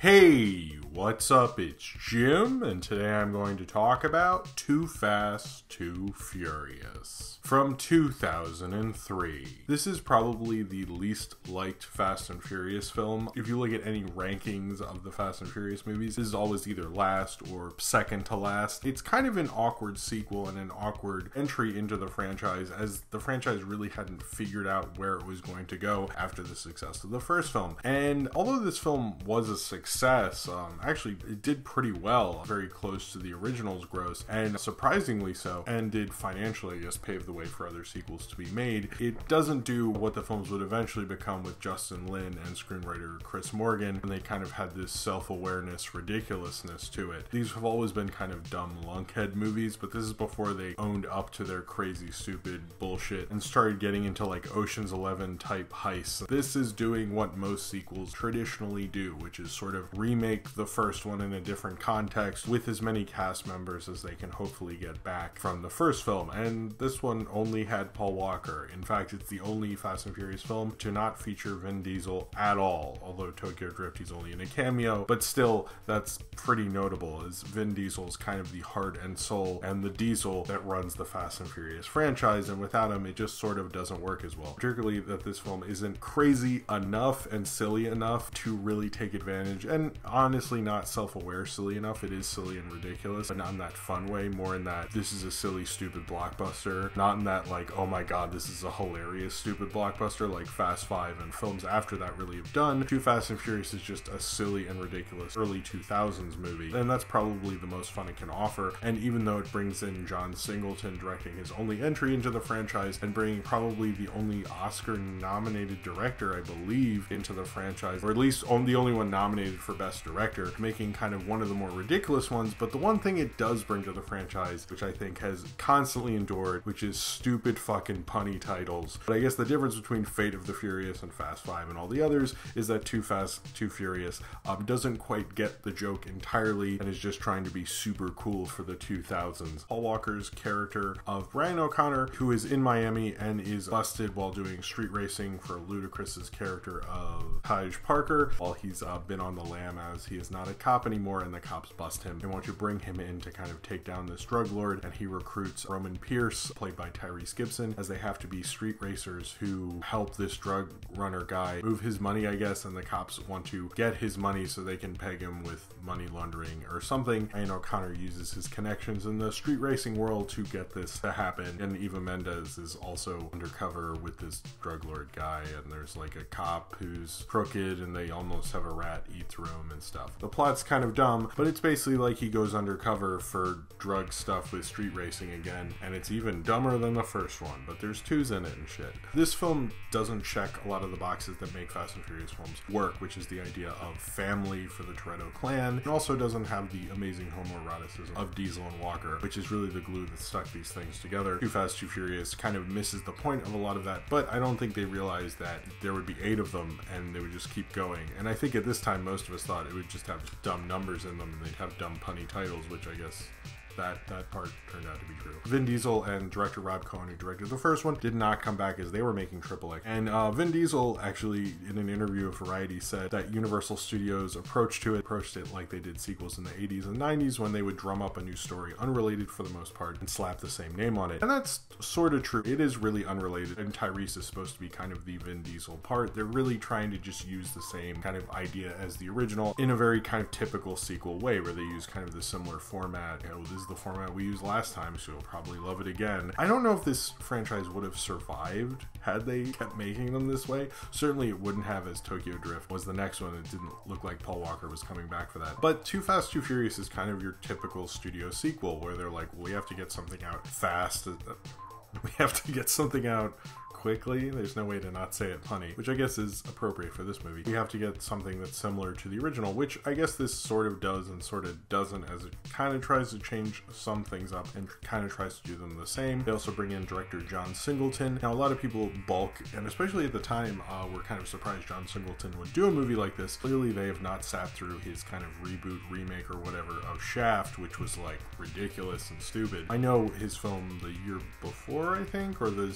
Hey, what's up? It's Jim, and today I'm going to talk about Too Fast, Too Furious from 2003. This is probably the least liked Fast and Furious film. If you look at any rankings of the Fast and Furious movies, this is always either last or second to last. It's kind of an awkward sequel and an awkward entry into the franchise, as the franchise really hadn't figured out where it was going to go after the success of the first film. And although this film was a success, actually it did pretty well, very close to the original's gross, and surprisingly so, and did financially just pave the way for other sequels to be made. It doesn't do what the films would eventually become with Justin Lin and screenwriter Chris Morgan, and they kind of had this self-awareness ridiculousness to it. These have always been kind of dumb lunkhead movies, but this is before they owned up to their crazy stupid bullshit and started getting into like Ocean's 11 type heists. This is doing what most sequels traditionally do, which is sort of remake the first one in a different context with as many cast members as they can hopefully get back from the first film. And this one only had Paul Walker. In fact, it's the only Fast and Furious film to not feature Vin Diesel at all, although Tokyo Drift he's only in a cameo, but still that's pretty notable, as Vin Diesel's kind of the heart and soul and the diesel that runs the Fast and Furious franchise, and without him it just sort of doesn't work as well. Particularly that this film isn't crazy enough and silly enough to really take advantage, and honestly not self-aware silly enough. It is silly and ridiculous, but not in that fun way, more in that this is a silly stupid blockbuster, not in that like, oh my god, this is a hilarious stupid blockbuster like Fast 5 and films after that really have done. Too Fast and Furious is just a silly and ridiculous early 2000s movie, and that's probably the most fun it can offer. And even though it brings in John Singleton directing his only entry into the franchise and bringing probably the only Oscar nominated director, I believe, into the franchise, or at least the only one nominated for Best Director, making kind of one of the more ridiculous ones. But the one thing it does bring to the franchise, which I think has constantly endured, which is stupid fucking punny titles. But I guess the difference between Fate of the Furious and Fast 5 and all the others is that Too Fast, Too Furious doesn't quite get the joke entirely and is just trying to be super cool for the 2000s. Paul Walker's character of Brian O'Connor, who is in Miami and is busted while doing street racing for Ludacris's character of Taj Parker, while he's been on the lam, as he is not a cop anymore and the cops bust him and want to bring him in to kind of take down this drug lord, and he recruits Roman Pierce, played by Tyrese Gibson, as they have to be street racers who help this drug runner guy move his money, I guess, and the cops want to get his money so they can peg him with money laundering or something, and O'Connor uses his connections in the street racing world to get this to happen. And Eva Mendes is also undercover with this drug lord guy, and there's like a cop who's crooked and they almost have a rat eat through him and stuff. The plot's kind of dumb, but it's basically like he goes undercover for drug stuff with street racing again, and it's even dumber than the first one, but there's twos in it and shit. This film doesn't check a lot of the boxes that make Fast and Furious films work, which is the idea of family for the Toretto clan. It also doesn't have the amazing homoeroticism of Diesel and Walker, which is really the glue that stuck these things together. Too Fast, Too Furious kind of misses the point of a lot of that, but I don't think they realized that there would be 8 of them and they would just keep going. And I think at this time most of us thought it would just have dumb numbers in them and they'd have dumb punny titles, which I guess that part turned out to be true. Vin Diesel and director Rob Cohen, who directed the first one, did not come back as they were making Triple X. And Vin Diesel actually, in an interview with Variety, said that Universal Studios approached it like they did sequels in the 80s and 90s, when they would drum up a new story unrelated for the most part and slap the same name on it. And that's sort of true. It is really unrelated, and Tyrese is supposed to be kind of the Vin Diesel part. They're really trying to just use the same kind of idea as the original in a very kind of typical sequel way, where they use kind of the similar format. You know, this is the format we used last time, so you'll probably love it again. I don't know if this franchise would have survived had they kept making them this way. Certainly it wouldn't have, as Tokyo Drift was the next one. It didn't look like Paul Walker was coming back for that. But Too Fast, Too Furious is kind of your typical studio sequel, where they're like, well, we have to get something out fast. We have to get something out quickly. There's no way to not say it punny, which I guess is appropriate for this movie. We have to get something that's similar to the original, which I guess this sort of does and sort of doesn't, as it kind of tries to change some things up and kind of tries to do them the same. They also bring in director John Singleton. Now, a lot of people bulk, and especially at the time, were kind of surprised John Singleton would do a movie like this. Clearly, they have not sat through his kind of reboot, remake, or whatever of Shaft, which was like ridiculous and stupid. I know his film the year before, I think, or the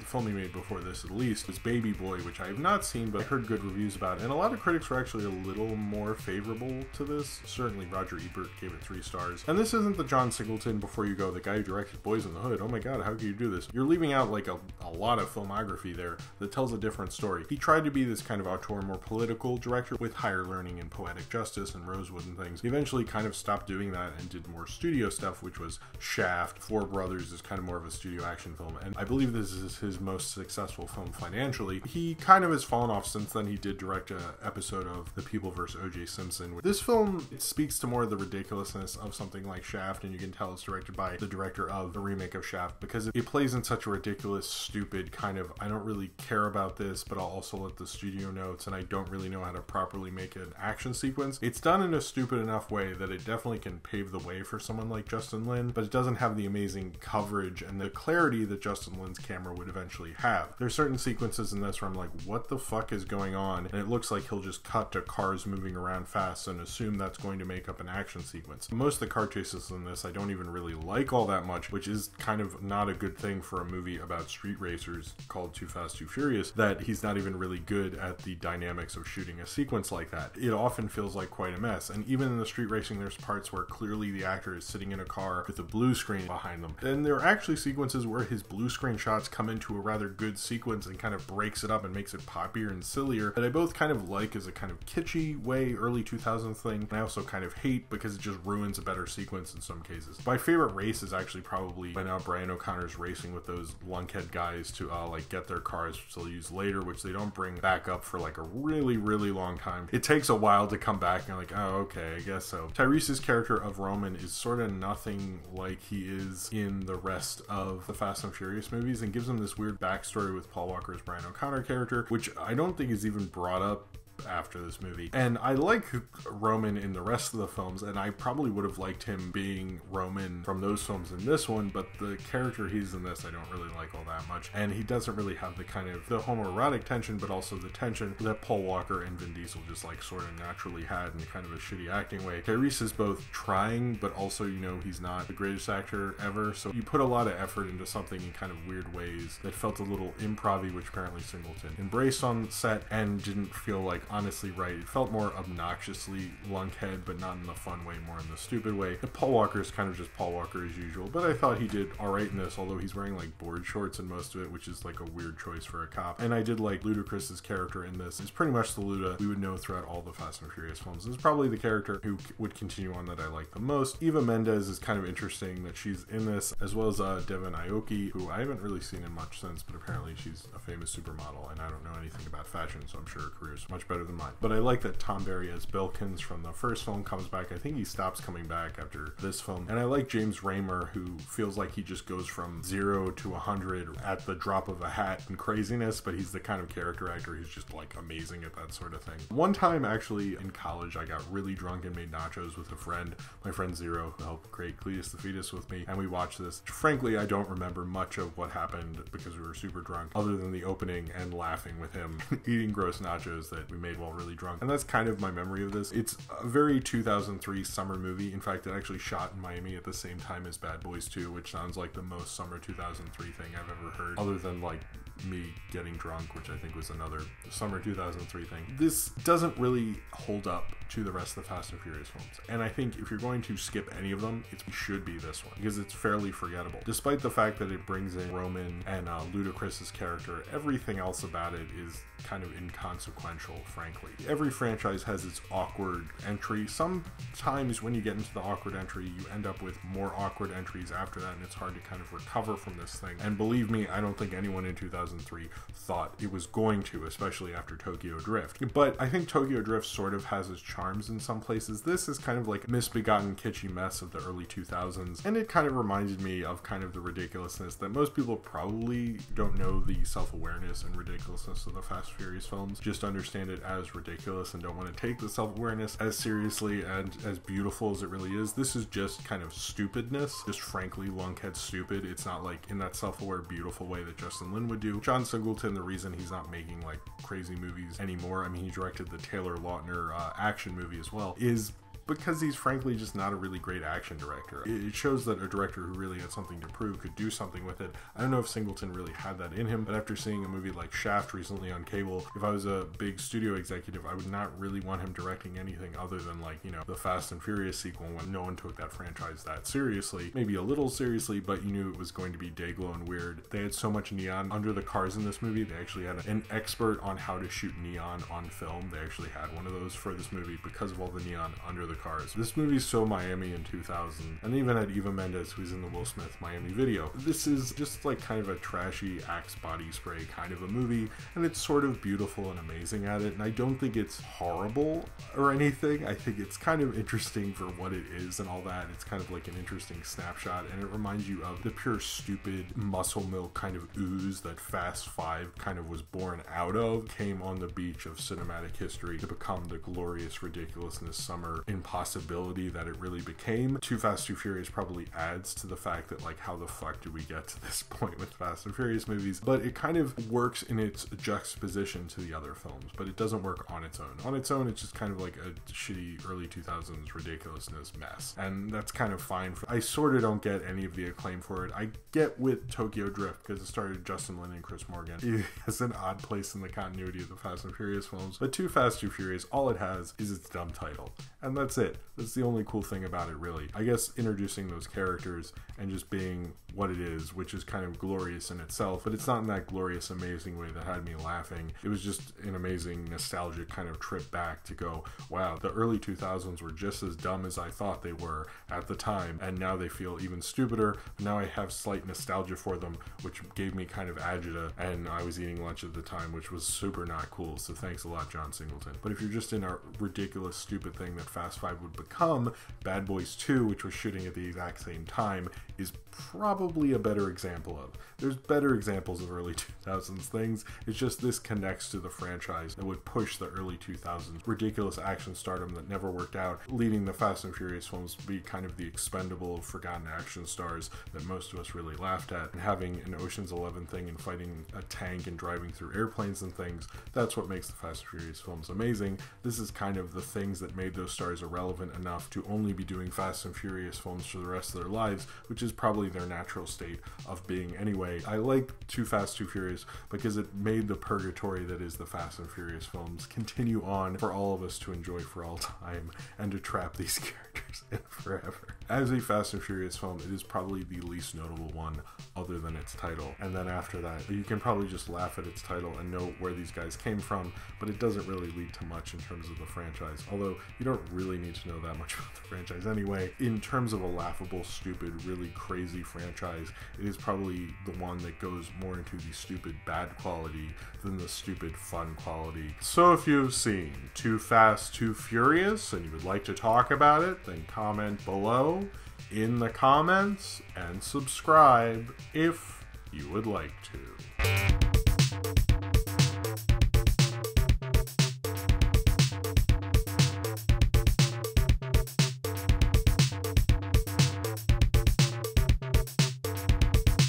film he made made before this at least, was Baby Boy, which I have not seen, but I heard good reviews about. And a lot of critics were actually a little more favorable to this. Certainly Roger Ebert gave it 3 stars. And this isn't the John Singleton before you go, the guy who directed Boys in the Hood. Oh my god, how could you do this? You're leaving out like a lot of filmography there that tells a different story. He tried to be this kind of auteur, more political director with higher learning and poetic justice and Rosewood and things. He eventually kind of stopped doing that and did more studio stuff, which was Shaft. Four Brothers is kind of more of a studio action film, and I believe this is his most successful film financially. He kind of has fallen off since then. He did direct an episode of The People vs. O.J. Simpson. This film, it speaks to more of the ridiculousness of something like Shaft, and you can tell it's directed by the director of the remake of Shaft, because it plays in such a ridiculous, stupid kind of, I don't really care about this, but I'll also let the studio notes, and I don't really know how to properly make an action sequence. It's done in a stupid enough way that it definitely can pave the way for someone like Justin Lin, but it doesn't have the amazing coverage and the clarity that Justin Lin's camera would eventually have. There's certain sequences in this where I'm like, what the fuck is going on? And it looks like he'll just cut to cars moving around fast and assume that's going to make up an action sequence. Most of the car chases in this I don't even really like all that much, which is kind of not a good thing for a movie about street racers called Too Fast, Too Furious, that he's not even really good at the dynamics of shooting a sequence like that. It often feels like quite a mess, and even in the street racing there's parts where clearly the actor is sitting in a car with a blue screen behind them. And there are actually sequences where his blue screen shots come into a rather good sequence and kind of breaks it up and makes it poppier and sillier, that I both kind of like as a kind of kitschy way, early 2000s thing, and I also kind of hate because it just ruins a better sequence in some cases. My favorite race is actually probably when Brian O'Connor's racing with those lunkhead guys to like get their cars, which they'll use later, which they don't bring back up for like a really, really long time. It takes a while to come back, and you're like, oh, okay, I guess so. Tyrese's character of Roman is sort of nothing like he is in the rest of the Fast and Furious movies, and gives him this weird backstory with Paul Walker's Brian O'Connor character, which I don't think is even brought up after this movie. And I like Roman in the rest of the films, and I probably would have liked him being Roman from those films in this one, but the character he's in this I don't really like all that much, and he doesn't really have the kind of the homoerotic tension, but also the tension that Paul Walker and Vin Diesel just like sort of naturally had in kind of a shitty acting way. Tyrese is both trying, but also, you know, he's not the greatest actor ever, so you put a lot of effort into something in kind of weird ways that felt a little improv-y, which apparently Singleton embraced on set and didn't feel like honestly right. It felt more obnoxiously lunkhead, but not in the fun way, more in the stupid way. And Paul Walker is kind of just Paul Walker as usual, but I thought he did alright in this, although he's wearing like board shorts in most of it, which is like a weird choice for a cop. And I did like Ludacris's character in this. It's pretty much the Luda we would know throughout all the Fast and Furious films. This is probably the character who would continue on that I like the most. Eva Mendes is kind of interesting that she's in this, as well as Devon Aoki, who I haven't really seen in much since, but apparently she's a famous supermodel, and I don't know anything about fashion, so I'm sure her career is much better than mine. But I like that Tom Berry as Bilkins from the first film comes back. I think he stops coming back after this film. And I like James Raymer, who feels like he just goes from 0 to 100 at the drop of a hat in craziness, but he's the kind of character actor who's just like amazing at that sort of thing. One time actually in college I got really drunk and made nachos with a friend, my friend Zero, who helped create Cletus the Fetus with me, and we watched this. Frankly, I don't remember much of what happened because we were super drunk, other than the opening and laughing with him eating gross nachos that we made while really drunk. And that's kind of my memory of this. It's a very 2003 summer movie. In fact, it actually shot in Miami at the same time as Bad Boys 2, which sounds like the most summer 2003 thing I've ever heard, other than like me getting drunk, which I think was another summer 2003 thing. This doesn't really hold up to the rest of the Fast and Furious films, and I think if you're going to skip any of them, it should be this one, because it's fairly forgettable. Despite the fact that it brings in Roman and Ludacris's character, everything else about it is kind of inconsequential, frankly. Every franchise has its awkward entry. Sometimes when you get into the awkward entry, you end up with more awkward entries after that, and it's hard to kind of recover from this thing. And believe me, I don't think anyone in 2003 thought it was going to, especially after Tokyo Drift. But I think Tokyo Drift sort of has its charms in some places. This is kind of like a misbegotten kitschy mess of the early 2000s, and it kind of reminded me of kind of the ridiculousness that most people probably don't know the self-awareness and ridiculousness of the Fast and Furious films, just understand it as ridiculous and don't want to take the self-awareness as seriously and as beautiful as it really is. This is just kind of stupidness, just frankly lunkhead stupid. It's not like in that self-aware beautiful way that Justin Lin would do. John Singleton, the reason he's not making like crazy movies anymore, I mean, he directed the Taylor Lautner action movie as well, is because he's frankly just not a really great action director. It shows that a director who really had something to prove could do something with it. I don't know if Singleton really had that in him, but after seeing a movie like Shaft recently on cable, if I was a big studio executive, I would not really want him directing anything other than, like, you know, the Fast and Furious sequel, when no one took that franchise that seriously. Maybe a little seriously, but you knew it was going to be day-glow and weird. They had so much neon under the cars in this movie. They actually had an expert on how to shoot neon on film. They actually had one of those for this movie because of all the neon under the cars. This movie's so Miami in 2000, and they even had Eva Mendes, who's in the Will Smith Miami video. This is just like kind of a trashy Axe body spray kind of a movie, and it's sort of beautiful and amazing at it, and I don't think it's horrible or anything. I think it's kind of interesting for what it is and all that. It's kind of like an interesting snapshot, and it reminds you of the pure stupid muscle milk kind of ooze that Fast 5 kind of was born out of, came on the beach of cinematic history to become the glorious ridiculousness summer impossibility that it really became. Too Fast, Too Furious probably adds to the fact that, like, how the fuck did we get to this point with Fast and Furious movies? But it kind of works in its juxtaposition to the other films, but it doesn't work on its own. On its own, it's just kind of like a shitty early 2000s ridiculousness mess, and that's kind of fine. I sort of don't get any of the acclaim for it. I get with Tokyo Drift because it started Justin Lin and Chris Morgan. It has an odd place in the continuity of the Fast and Furious films, but Too Fast, Too Furious, all it has is its dumb title, and that's it. That's the only cool thing about it, really. I guess introducing those characters and just being what it is, which is kind of glorious in itself, but it's not in that glorious, amazing way that had me laughing. It was just an amazing, nostalgic kind of trip back to go, wow, the early 2000s were just as dumb as I thought they were at the time, and now they feel even stupider. Now I have slight nostalgia for them, which gave me kind of agita, and I was eating lunch at the time, which was super not cool, so thanks a lot, John Singleton. But if you're just in a ridiculous, stupid thing that Fast 5 would become, Bad Boys 2, which was shooting at the exact same time, is probably a better example of. There's better examples of early 2000s things. It's just this connects to the franchise that would push the early 2000s ridiculous action stardom that never worked out, leading the Fast and Furious films to be kind of the expendable, forgotten action stars that most of us really laughed at. And having an Ocean's 11 thing and fighting a tank and driving through airplanes and things, that's what makes the Fast and Furious films amazing. This is kind of the things that made those stars irrelevant enough to only be doing Fast and Furious films for the rest of their lives, which is probably their natural state of being anyway. I like Too Fast, Too Furious because it made the purgatory that is the Fast and Furious films continue on for all of us to enjoy for all time and to trap these characters in forever. As a Fast and Furious film, it is probably the least notable one other than its title. And then after that, you can probably just laugh at its title and know where these guys came from, but it doesn't really lead to much in terms of the franchise. Although you don't really need to know that much about the franchise anyway. In terms of a laughable, stupid, really crazy franchise, it is probably the one that goes more into the stupid bad quality than the stupid fun quality. So if you've seen Too Fast, Too Furious and you would like to talk about it, then comment below in the comments and subscribe if you would like to.